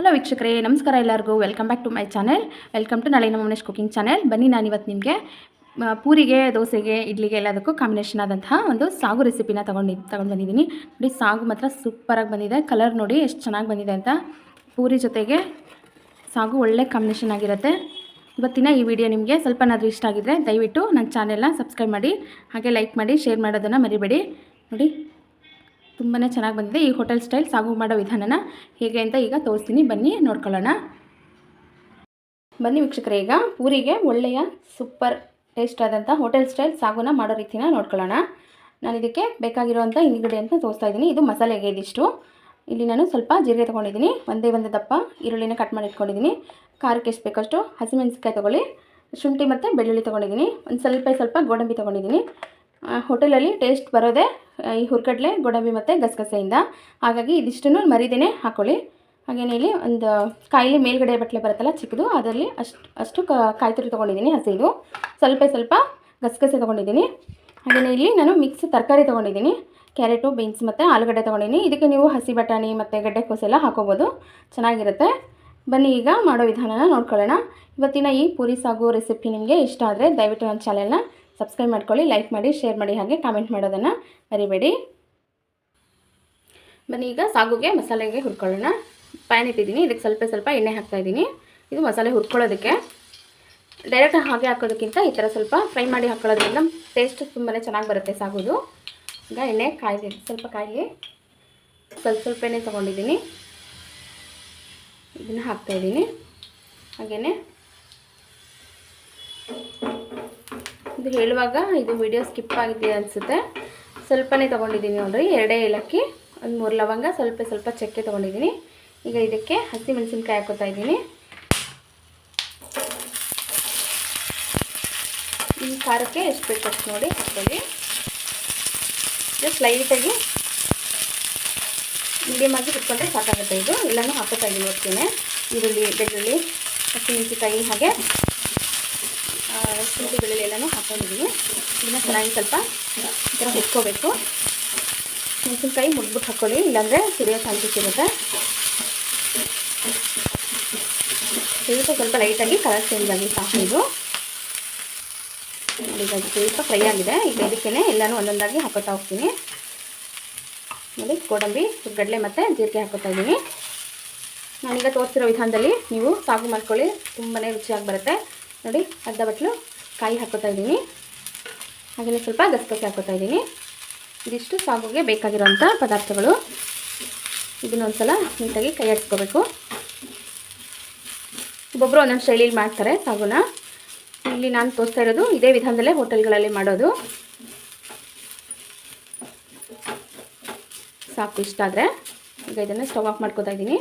Hello ವೀಕ್ಷಕರೇ, ನಮಸ್ಕಾರ ಎಲ್ಲರಿಗೂ. Welcome back to my channel. Welcome to Nalini Mamanesh cooking channel. ಬನ್ನಿ, ನಾನಿವತ್ತು ನಿಮಗೆ ಪೂರಿಗೆ, ದೋಸೆಗೆ, ಇಡ್ಲಿಗೆ ಎಲ್ಲದಕ್ಕೂ ಕಾಂಬಿನೇಷನ್ ಆದಂತಹ ಒಂದು ಸಾಗು ರೆಸಿಪಿನ ತಗೊಂಡು ಬಂದಿದ್ದೀನಿ. ನೋಡಿ, ಸಾಗು ಮಾತ್ರ ಸೂಪರಾಗಿ ಬಂದಿದೆ. ಕಲರ್ ನೋಡಿ ಎಷ್ಟು ಚೆನ್ನಾಗಿ ಬಂದಿದೆ ಅಂತ. ಪೂರಿ ಜೊತೆಗೆ ಸಾಗು ಒಳ್ಳೆ ಕಾಂಬಿನೇಷನ್ ಆಗಿರುತ್ತೆ. ಇವತ್ತಿನ ಈ ವಿಡಿಯೋ ನಿಮಗೆ ಸ್ವಲ್ಪನಾದರೂ ಇಷ್ಟ ಆಗಿದ್ರೆ ದಯವಿಟ್ಟು ನನ್ನ ಚಾನೆಲ್ನ ಸಬ್ಸ್ಕ್ರೈಬ್ ಮಾಡಿ, ಹಾಗೆ ಲೈಕ್ ಮಾಡಿ, ಶೇರ್ ಮಾಡೋದನ್ನು ಮರಿಬೇಡಿ. ನೋಡಿ, ತುಂಬಾ ಚೆನ್ನಾಗಿ ಬಂದಿದೆ. ಈ ಹೋಟೆಲ್ ಸ್ಟೈಲ್ ಸಾಗು ಮಾಡೋ ವಿಧಾನನ ಹೇಗೆ ಅಂತ ಈಗ ತೋರಿಸ್ತೀನಿ. ಬನ್ನಿ ನೋಡ್ಕೊಳ್ಳೋಣ. ಬನ್ನಿ ವೀಕ್ಷಕರೇ, ಈಗ ಪೂರಿಗೆ ಒಳ್ಳೆಯ ಸೂಪರ್ ಟೇಸ್ಟ್ ಆದಂಥ ಹೋಟೆಲ್ ಸ್ಟೈಲ್ ಸಾಗುನ ಮಾಡೋ ರೀತಿನ ನೋಡ್ಕೊಳ್ಳೋಣ. ನಾನು ಇದಕ್ಕೆ ಬೇಕಾಗಿರುವಂಥ ಇಂಗ್ರೀಡಿಯೆಂಟ್ನ ತೋರಿಸ್ತಾ ಇದ್ದೀನಿ. ಇದು ಮಸಾಲೆಗೆ ಇದಿಷ್ಟು. ಇಲ್ಲಿ ನಾನು ಸ್ವಲ್ಪ ಜೀರಿಗೆ ತೊಗೊಂಡಿದ್ದೀನಿ, ಒಂದೇ ಒಂದು ದಪ್ಪ ಈರುಳ್ಳಿನ ಕಟ್ ಮಾಡಿ ಇಟ್ಕೊಂಡಿದ್ದೀನಿ. ಖಾರಕ್ಕೆ ಎಷ್ಟು ಬೇಕಷ್ಟು ಹಸಿಮೆಣಸಿನ್ಕಾಯಿ ತೊಗೊಳ್ಳಿ, ಶುಂಠಿ ಮತ್ತು ಬೆಳ್ಳುಳ್ಳಿ ತೊಗೊಂಡಿದ್ದೀನಿ. ಒಂದು ಸ್ವಲ್ಪ ಗೋಡಂಬಿ ತೊಗೊಂಡಿದ್ದೀನಿ. ಹೋಟೆಲಲ್ಲಿ ಟೇಸ್ಟ್ ಬರೋದೇ ಈ ಹುರ್ಗಡ್ಲೆ, ಗೋಡಂಬಿ ಮತ್ತು ಗಸಗಸೆಯಿಂದ. ಹಾಗಾಗಿ ಇದಿಷ್ಟನ್ನು ಮರಿದೇನೆ ಹಾಕ್ಕೊಳ್ಳಿ. ಹಾಗೆಯೇ ಇಲ್ಲಿ ಒಂದು ಕಾಯಿಲೆ ಮೇಲ್ಗಡೆ ಬಟ್ಲೆ ಬರುತ್ತಲ್ಲ ಚಿಕ್ಕದು, ಅದರಲ್ಲಿ ಅಷ್ಟು ಕಾಯಿ ತುರಿ ತೊಗೊಂಡಿದ್ದೀನಿ ಹಸಿದು. ಸ್ವಲ್ಪ ಗಸಗಸೆ ತೊಗೊಂಡಿದ್ದೀನಿ. ಹಾಗೆಯೇ ಇಲ್ಲಿ ನಾನು ಮಿಕ್ಸ್ ತರಕಾರಿ ತೊಗೊಂಡಿದ್ದೀನಿ. ಕ್ಯಾರೆಟು, ಬೀನ್ಸ್ ಮತ್ತು ಆಲೂಗಡ್ಡೆ ತೊಗೊಂಡಿದ್ದೀನಿ. ಇದಕ್ಕೆ ನೀವು ಹಸಿ ಬಟಾಣಿ ಮತ್ತು ಗಡ್ಡೆಕೋಸೆಲ್ಲ ಹಾಕೋಬೋದು, ಚೆನ್ನಾಗಿರುತ್ತೆ. ಬನ್ನಿ ಈಗ ಮಾಡೋ ವಿಧಾನನ ನೋಡ್ಕೊಳ್ಳೋಣ. ಇವತ್ತಿನ ಈ ಪೂರಿ ಸಾಗು ರೆಸಿಪಿ ನಿಮಗೆ ಇಷ್ಟ ಆದರೆ ದಯವಿಟ್ಟು ನನ್ನ ಚಾನೆಲ್ನ ಸಬ್ಸ್ಕ್ರೈಬ್ ಮಾಡ್ಕೊಳ್ಳಿ, ಲೈಕ್ ಮಾಡಿ, ಶೇರ್ ಮಾಡಿ, ಹಾಗೆ ಕಾಮೆಂಟ್ ಮಾಡೋದನ್ನು ಮರಿಬೇಡಿ. ಬನ್ನಿ ಈಗ ಸಾಗುಗೆ ಮಸಾಲೆಗೆ ಹುರ್ಕೊಳ್ಳೋಣ. ಪ್ಯಾನ್ ಇಟ್ಟಿದ್ದೀನಿ, ಇದಕ್ಕೆ ಸ್ವಲ್ಪ ಎಣ್ಣೆ ಹಾಕ್ತಾಯಿದ್ದೀನಿ. ಇದು ಮಸಾಲೆ ಹುರ್ಕೊಳ್ಳೋದಕ್ಕೆ. ಡೈರೆಕ್ಟ್ ಹಾಗೆ ಹಾಕೋದಕ್ಕಿಂತ ಈ ಥರ ಸ್ವಲ್ಪ ಫ್ರೈ ಮಾಡಿ ಹಾಕೊಳ್ಳೋದ್ರಿಂದ ಟೇಸ್ಟ್ ತುಂಬಾ ಚೆನ್ನಾಗಿ ಬರುತ್ತೆ ಸಾಗುದು. ಈಗ ಎಣ್ಣೆ ಸ್ವಲ್ಪ ಕಾಯಿ ಸ್ವಲ್ಪ ಎಣ್ಣೆ ತೊಗೊಂಡಿದ್ದೀನಿ, ಇದನ್ನು ಹಾಕ್ತಾಯಿದ್ದೀನಿ. ಹಾಗೆಯೇ ಇದು ಹೇಳುವಾಗ ಇದು ವಿಡಿಯೋ ಸ್ಕಿಪ್ ಆಗಿದೆ ಅನಿಸುತ್ತೆ. ಸ್ವಲ್ಪನೇ ತೊಗೊಂಡಿದ್ದೀನಿ ನೋಡಿರಿ, 2 ಏಲಕ್ಕಿ, ಒಂದು 3 ಲವಂಗ, ಸ್ವಲ್ಪ ಚಕ್ಕೆ ತೊಗೊಂಡಿದ್ದೀನಿ. ಈಗ ಇದಕ್ಕೆ ಹಸಿ ಮೆಣಸಿನ್ಕಾಯಿ ಹಾಕೋತಾ ಇದ್ದೀನಿ. ಈ ಖಾರಕ್ಕೆ ಎಷ್ಟು ಬೇಕಷ್ಟು ನೋಡಿ ಹಾಕ್ಕೊಳ್ಳಿ. ಜಸ್ಟ್ ಲೈಟಾಗಿ ಮೀಡಿಯಮಾಗಿ ಕುಟ್ಕೊಂಡ್ರೆ ಸಾಕಾಗುತ್ತೆ. ಇದು ಎಲ್ಲನೂ ಹಾಕೋತಾ ಇದ್ದೀನಿ ಒಟ್ಟಿಗೆ. ಈರುಳ್ಳಿ, ಬೆಳ್ಳುಳ್ಳಿ, ಹಸಿಮೆಣಸಿನ್ಕಾಯಿ, ಹಾಗೆ ಶುಂಠಿ, ಬೆಳ್ಳುಳ್ಳಿ ಎಲ್ಲನೂ ಹಾಕ್ಕೊಂಡಿದ್ದೀನಿ. ಇದನ್ನು ಚೆನ್ನಾಗಿ ಸ್ವಲ್ಪ ಈ ಥರ ಹುರ್ಕೋಬೇಕು. ಮೆಣಸಿನ್ಕಾಯಿ ಮುಟ್ಬಿಟ್ಟು ಹಾಕ್ಕೊಳ್ಳಿ, ಇಲ್ಲಾಂದರೆ ಸಿರಿಯೋ ಚಾನ್ಸಸ್ ಇರುತ್ತೆ. ಸ್ವಲ್ಪ ಲೈಟಾಗಿ ಕಲರ್ ಚೇಂಜ್ ಆಗಿ ಸಾಕು. ಇದು ಈಗ ಸ್ವಲ್ಪ ಫ್ರೈ ಆಗಿದೆ. ಈಗ ಇದಕ್ಕೇ ಎಲ್ಲನೂ ಒಂದೊಂದಾಗಿ ಹಾಕೋತಾ ಹೋಗ್ತೀನಿ. ನೋಡಿ, ಗೋಡಂಬಿ, ಹುರ್ಗಡ್ಲೆ ಮತ್ತು ಜೀರಿಗೆ ಹಾಕೋತಾ ಇದ್ದೀನಿ. ನಾನೀಗ ತೋರಿಸಿರೋ ವಿಧಾನದಲ್ಲಿ ನೀವು ಸಾಗು ಮಾಡ್ಕೊಳ್ಳಿ, ತುಂಬಾ ರುಚಿಯಾಗಿ ಬರುತ್ತೆ. ನೋಡಿ, ಅರ್ಧ ಬಟ್ಲು ಕಾಯಿ ಹಾಕೋತಾ ಇದ್ದೀನಿ. ಹಾಗೆಯೇ ಸ್ವಲ್ಪ ಗಸಗಸೆ ಹಾಕೋತಾ ಇದ್ದೀನಿ. ಇದಿಷ್ಟು ಸಾಗುಗೆ ಬೇಕಾಗಿರೋಂಥ ಪದಾರ್ಥಗಳು. ಇದನ್ನೊಂದು ಸಲ ನೀಟಾಗಿ ಕೈ ಆಡಿಸ್ಕೋಬೇಕು. ಒಬ್ಬೊಬ್ಬರು ಒಂದೊಂದು ಶೈಲಿಲಿ ಮಾಡ್ತಾರೆ ಸಾಗುನ. ಇಲ್ಲಿ ನಾನು ತೋರಿಸ್ತಾ ಇರೋದು ಇದೇ ವಿಧಾನದಲ್ಲೇ ಹೋಟೆಲ್ಗಳಲ್ಲಿ ಮಾಡೋದು. ಸಾಕು ಇಷ್ಟ ಆದರೆ ಈಗ ಇದನ್ನು ಸ್ಟವ್ ಆಫ್ ಮಾಡ್ಕೋತಾ ಇದ್ದೀನಿ.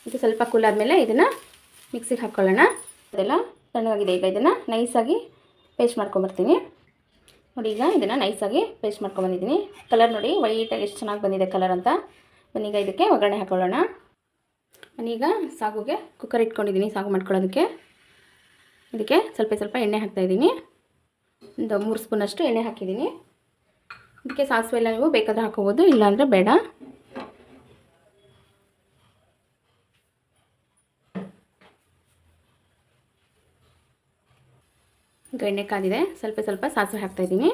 ಇದು ಸ್ವಲ್ಪ ಕೂಲ್ ಆದಮೇಲೆ ಇದನ್ನು ಮಿಕ್ಸಿಗೆ ಹಾಕ್ಕೊಳ್ಳೋಣ. ಅದೆಲ್ಲ ತಣ್ಣಗಾಗಿದೆ. ಈಗ ಇದನ್ನು ನೈಸಾಗಿ ಪೇಸ್ಟ್ ಮಾಡ್ಕೊಂಬರ್ತೀನಿ. ನೋಡಿ, ಈಗ ಇದನ್ನು ನೈಸಾಗಿ ಪೇಸ್ಟ್ ಮಾಡ್ಕೊಂಬಂದಿದ್ದೀನಿ. ಕಲರ್ ನೋಡಿ ವೈಟಾಗಿ ಎಷ್ಟು ಚೆನ್ನಾಗಿ ಬಂದಿದೆ ಕಲರ್ ಅಂತ. ಬನ್ನೀಗ ಇದಕ್ಕೆ ಒಗ್ಗರಣೆ ಹಾಕೊಳ್ಳೋಣ. ನಾನೀಗ ಸಾಗುಗೆ ಕುಕ್ಕರ್ ಇಟ್ಕೊಂಡಿದ್ದೀನಿ ಸಾಗು ಮಾಡ್ಕೊಳ್ಳೋದಕ್ಕೆ. ಇದಕ್ಕೆ ಸ್ವಲ್ಪ ಎಣ್ಣೆ ಹಾಕ್ತಾಯಿದ್ದೀನಿ. ಒಂದು 3 ಸ್ಪೂನಷ್ಟು ಎಣ್ಣೆ ಹಾಕಿದ್ದೀನಿ. ಇದಕ್ಕೆ ಸಾಸಿವೆ ಎಲ್ಲ ನೀವು ಬೇಕಾದರೆ ಹಾಕೋಬೋದು, ಇಲ್ಲಾಂದರೆ ಬೇಡ. ಈಗ ಎಣ್ಣೆ ಕಾದಿದೆ, ಸ್ವಲ್ಪ ಸಾಸಿವೆ ಹಾಕ್ತಾಯಿದ್ದೀನಿ.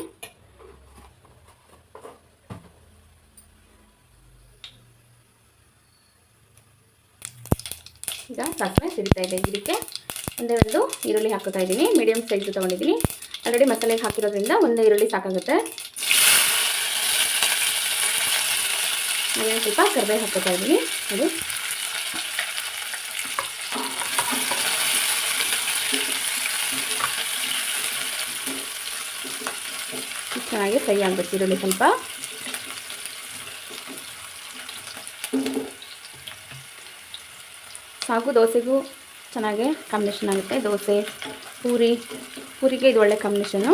ಈಗ ಸಾಸಿವೆ ಸಿಡಿತಾ ಇದೆ. ಇದಕ್ಕೆ ಒಂದೇ ಒಂದು ಈರುಳ್ಳಿ ಹಾಕೋತಾ ಇದ್ದೀನಿ. ಮೀಡಿಯಮ್ ಸೈಜ್ ತೊಗೊಂಡಿದ್ದೀನಿ. ಆಲ್ರೆಡಿ ಮಸಾಲೆಗೆ ಹಾಕಿರೋದ್ರಿಂದ ಒಂದೇ ಈರುಳ್ಳಿ ಸಾಕಾಗುತ್ತೆ. ಹಾಗೆ ಸ್ವಲ್ಪ ಕರಿಬೇವು ಹಾಕೋತಾ ಇದ್ದೀನಿ. ಅದು ಚೆನ್ನಾಗಿ ಫ್ರೈ ಆಗಬೇಕು ಈರುಳ್ಳಿ ಸ್ವಲ್ಪ. ಸಾಗು ದೋಸೆಗೂ ಚೆನ್ನಾಗಿ ಕಾಂಬಿನೇಷನ್ ಆಗುತ್ತೆ. ದೋಸೆ, ಪೂರಿಗೆ ಇದು ಒಳ್ಳೆ ಕಾಂಬಿನೇಷನು.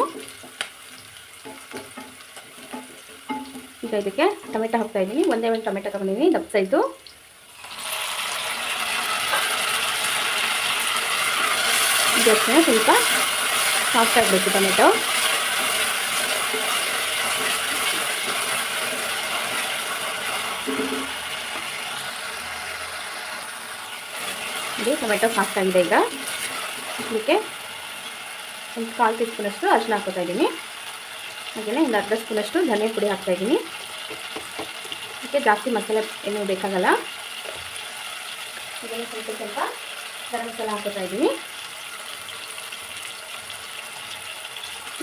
ಈಗ ಇದಕ್ಕೆ ಟೊಮೆಟೊ ಹಾಕ್ತಾಯಿದ್ದೀನಿ. ಒಂದೇ ಒಂದು ಟೊಮೆಟೊ ತೊಗೊಂಡಿದ್ದೀನಿ, ದಪ್ಪ ಸೈಜು. ಇದಕ್ಕೆ ಸ್ವಲ್ಪ ಸಾಫ್ಟ್ ಆಗಬೇಕು ಟೊಮೆಟೊ. ಇದು ಟೊಮೆಟೊ ಹಾಕ್ತಾಗಿದೆ. ಈಗ ಇದಕ್ಕೆ ಒಂದು 1/4 ಟೀ ಸ್ಪೂನಷ್ಟು ಅರಿಶಿನ ಹಾಕ್ಕೊತಾ ಇದ್ದೀನಿ. ಹಾಗೆಯೇ ಒಂದು ಅರ್ಧ ಸ್ಪೂನಷ್ಟು ಧನಿಯಾ ಪುಡಿ ಹಾಕ್ತಾಯಿದ್ದೀನಿ. ಇದಕ್ಕೆ ಜಾಸ್ತಿ ಮಸಾಲೆ ಏನೂ ಬೇಕಾಗಲ್ಲ. ಇದನ್ನು ಸ್ವಲ್ಪ ಗರಂ ಮಸಾಲ ಹಾಕ್ಕೊತಾ ಇದ್ದೀನಿ.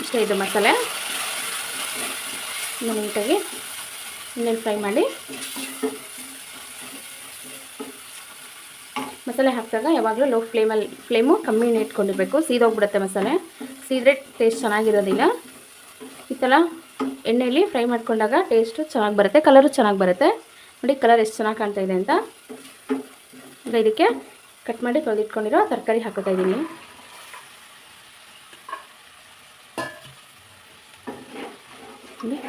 ಇಷ್ಟೇ ಇದು ಮಸಾಲೆ. ಇನ್ನು ನೀಟಾಗಿ ಎಣ್ಣೆಲಿ ಫ್ರೈ ಮಾಡಿ. ಮಸಾಲೆ ಹಾಕಿದಾಗ ಯಾವಾಗಲೂ ಲೋ ಫ್ಲೇಮು ಕಮ್ಮಿನೇ ಇಟ್ಕೊಂಡಿರಬೇಕು. ಸೀದೋಗ್ಬಿಡುತ್ತೆ ಮಸಾಲೆ. ಸೀದ್ರೆ ಟೇಸ್ಟ್ ಚೆನ್ನಾಗಿರೋದಿಲ್ಲ. ಈ ಥರ ಎಣ್ಣೆಯಲ್ಲಿ ಫ್ರೈ ಮಾಡ್ಕೊಂಡಾಗ ಟೇಸ್ಟು ಚೆನ್ನಾಗಿ ಬರುತ್ತೆ, ಕಲರು ಚೆನ್ನಾಗಿ ಬರುತ್ತೆ. ನೋಡಿ ಕಲರ್ ಎಷ್ಟು ಚೆನ್ನಾಗಿ ಕಾಣ್ತಾ ಇದೆ ಅಂತ. ಈಗ ಇದಕ್ಕೆ ಕಟ್ ಮಾಡಿ ತೊಳೆದಿಟ್ಕೊಂಡಿರೋ ತರಕಾರಿ ಹಾಕೋತಾ ಇದ್ದೀನಿ.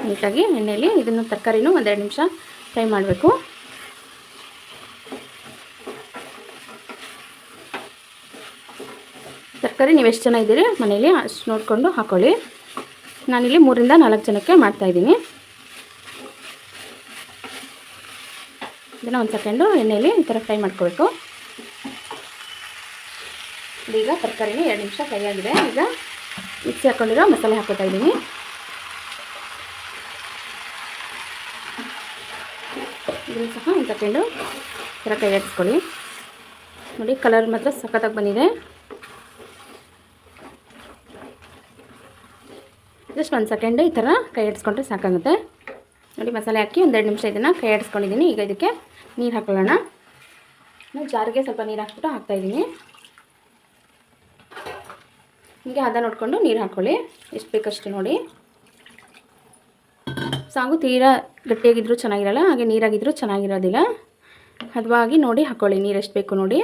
ನೀಟಾಗಿ ಎಣ್ಣೆಯಲ್ಲಿ ಇದನ್ನು ತರಕಾರಿನೂ 1-2 ನಿಮಿಷ ಫ್ರೈ ಮಾಡಬೇಕು. ತರಕಾರಿ ನೀವು ಎಷ್ಟು ಜನ ಇದ್ದೀರಿ ಮನೇಲಿ ಅಷ್ಟು ನೋಡಿಕೊಂಡು ಹಾಕ್ಕೊಳ್ಳಿ. ನಾನಿಲ್ಲಿ 3-4 ಜನಕ್ಕೆ ಮಾಡ್ತಾಯಿದ್ದೀನಿ. ಇದನ್ನು ಒಂದು ಸೆಕೆಂಡು ಎಣ್ಣೆಯಲ್ಲಿ ಈ ಥರ ಫ್ರೈ ಮಾಡ್ಕೋಬೇಕು. ಈಗ ತರಕಾರಿನ 2 ನಿಮಿಷ ಫ್ರೈ ಆಗಿದೆ. ಈಗ ಮಿಕ್ಸಿ ಹಾಕ್ಕೊಂಡಿರೋ ಮಸಾಲೆ ಹಾಕ್ಕೊತಾ ಇದ್ದೀನಿ. ಇದನ್ನು ಸಹ ಒಂದು ಸೆಕೆಂಡು ಈ ಥರ ಕೈ ಆಡಿಸ್ಕೊಳ್ಳಿ. ನೋಡಿ ಕಲರ್ ಮಾತ್ರ ಸಖತ್ತಾಗಿ ಬಂದಿದೆ. ಜಸ್ಟ್ 1 ಸೆಕೆಂಡ್ ಈ ಥರ ಕೈ ಆಡಿಸ್ಕೊಂಡ್ರೆ ಸಾಕಾಗುತ್ತೆ. ನೋಡಿ ಮಸಾಲೆ ಹಾಕಿ 1-2 ನಿಮಿಷ ಇದನ್ನು ಕೈ ಆಡಿಸ್ಕೊಂಡಿದ್ದೀನಿ. ಈಗ ಇದಕ್ಕೆ ನೀರು ಹಾಕೊಳ್ಳೋಣ. ನಾನು ಜಾರಿಗೆ ಸ್ವಲ್ಪ ನೀರು ಹಾಕ್ಬಿಟ್ಟು ಹಾಕ್ತಾಯಿದ್ದೀನಿ. ಹೀಗೆ ಹದ ನೋಡಿಕೊಂಡು ನೀರು ಹಾಕ್ಕೊಳ್ಳಿ, ಎಷ್ಟು ಬೇಕಷ್ಟು ನೋಡಿ. ಸಾಗು ತೀರಾ ಗಟ್ಟಿಯಾಗಿದ್ದರೂ ಚೆನ್ನಾಗಿರಲ್ಲ, ಹಾಗೆ ನೀರಾಗಿದ್ದರೂ ಚೆನ್ನಾಗಿರೋದಿಲ್ಲ. ಹದವಾಗಿ ನೋಡಿ ಹಾಕ್ಕೊಳ್ಳಿ, ನೀರು ಎಷ್ಟು ಬೇಕು ನೋಡಿ.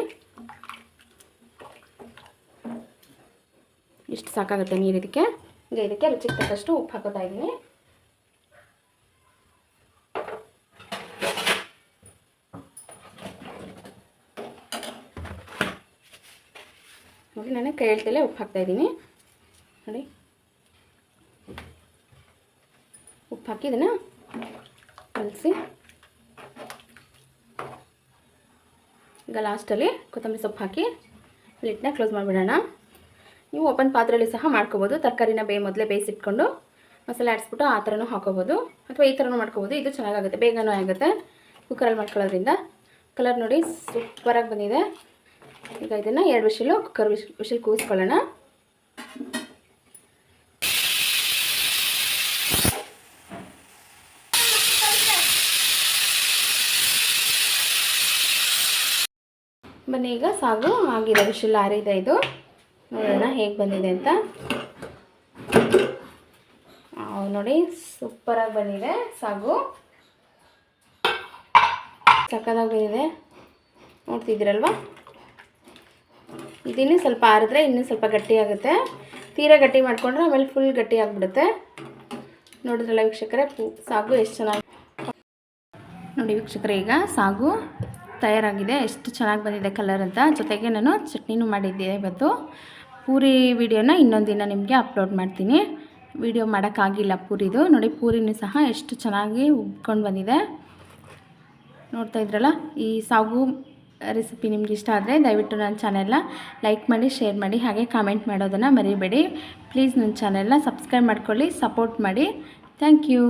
ಇಷ್ಟು ಸಾಕಾಗುತ್ತೆ ನೀರು ಇದಕ್ಕೆ. ಈಗ ಇದಕ್ಕೆ ರುಚಿಗೆ ತಕ್ಕಷ್ಟು ಉಪ್ಪು ಹಾಕೋತಾ ಇದ್ದೀನಿ. ನೋಡಿ ನಾನು ಕೈ ಎಳ್ತಲೇ ಉಪ್ಪು ಹಾಕ್ತಾಯಿದ್ದೀನಿ. ನೋಡಿ ಉಪ್ಪು ಹಾಕಿ ಇದನ್ನು ಕಲಸಿ. ಈಗ ಲಾಸ್ಟಲ್ಲಿ ಕೊತ್ತಂಬರಿ ಸೊಪ್ಪು ಹಾಕಿ ಲಿಡ್ನ ಕ್ಲೋಸ್ ಮಾಡಿಬಿಡೋಣ. ನೀವು ಓಪನ್ ಪಾತ್ರೆಯಲ್ಲಿ ಸಹ ಮಾಡ್ಕೋಬೋದು. ತರಕಾರಿನ ಮೊದಲೇ ಬೇಯಿಸಿಟ್ಕೊಂಡು ಮಸಾಲೆ ಆಡಿಸ್ಬಿಟ್ಟು ಆ ಥರನೂ ಹಾಕೋಬೋದು, ಅಥವಾ ಈ ಥರನೂ ಮಾಡ್ಕೋಬೋದು. ಇದು ಚೆನ್ನಾಗಾಗುತ್ತೆ, ಬೇಗನೂ ಆಗುತ್ತೆ ಕುಕ್ಕರಲ್ಲಿ ಮಾಡ್ಕೊಳ್ಳೋದ್ರಿಂದ. ಕಲರ್ ನೋಡಿ ಸೂಪರಾಗಿ ಬಂದಿದೆ. ಈಗ ಇದನ್ನು 2 ವಿಷಿಲು ಕುಕ್ಕರ್ ವಿಷಿಲ್ ಕೂಗಿಸ್ಕೊಳ್ಳೋಣ. ಬನ್ನಿ ಈಗ ಸಾಗು ಆಗಿದೆ, ವಿಷಿಲ್ ಆರಿದೆ. ಇದು ನೋಡೋಣ ಹೇಗೆ ಬಂದಿದೆ ಅಂತ. ನೋಡಿ ಸೂಪರಾಗಿ ಬಂದಿದೆ ಸಾಗು, ಸಕ್ಕತ್ತಾಗಿ ಬಂದಿದೆ. ನೋಡ್ತಿದ್ದೀರಲ್ವ, ಇದನ್ನು ಸ್ವಲ್ಪ ಆರಿದ್ರೆ ಇನ್ನೂ ಸ್ವಲ್ಪ ಗಟ್ಟಿಯಾಗುತ್ತೆ. ತೀರಾ ಗಟ್ಟಿ ಮಾಡಿಕೊಂಡ್ರೆ ಆಮೇಲೆ ಫುಲ್ ಗಟ್ಟಿ ಆಗಿಬಿಡುತ್ತೆ. ನೋಡಿದ್ರಲ್ಲ ವೀಕ್ಷಕರೇ, ಸಾಗು ಎಷ್ಟು ಚೆನ್ನಾಗಿ ನೋಡಿ ವೀಕ್ಷಕರೇ. ಈಗ ಸಾಗು ತಯಾರಾಗಿದೆ, ಎಷ್ಟು ಚೆನ್ನಾಗಿ ಬಂದಿದೆ ಕಲರ್ ಅಂತ. ಜೊತೆಗೆ ನಾನು ಚಟ್ನಿನೂ ಮಾಡಿದ್ದೆ ಇವತ್ತು. ಪೂರಿ ವಿಡಿಯೋನ ಇನ್ನೊಂದು ದಿನ ನಿಮಗೆ ಅಪ್ಲೋಡ್ ಮಾಡ್ತೀನಿ. ವಿಡಿಯೋ ಮಾಡೋಕ್ಕಾಗಿಲ್ಲ ಪೂರಿದು. ನೋಡಿ ಪೂರಿನೂ ಸಹ ಎಷ್ಟು ಚೆನ್ನಾಗಿ ಉಬ್ಕೊಂಡು ಬಂದಿದೆ. ನೋಡ್ತಾ ಇದ್ರಲ್ಲ, ಈ ಸಾಗು ರೆಸಿಪಿ ನಿಮ್ಗೆ ಇಷ್ಟ ಆದರೆ ದಯವಿಟ್ಟು ನನ್ನ ಚಾನೆಲ್ನ ಲೈಕ್ ಮಾಡಿ, ಶೇರ್ ಮಾಡಿ, ಹಾಗೆ ಕಾಮೆಂಟ್ ಮಾಡೋದನ್ನು ಮರಿಬೇಡಿ. ಪ್ಲೀಸ್ ನನ್ನ ಚಾನೆಲ್ನ ಸಬ್ಸ್ಕ್ರೈಬ್ ಮಾಡ್ಕೊಳ್ಳಿ, ಸಪೋರ್ಟ್ ಮಾಡಿ. Thank you.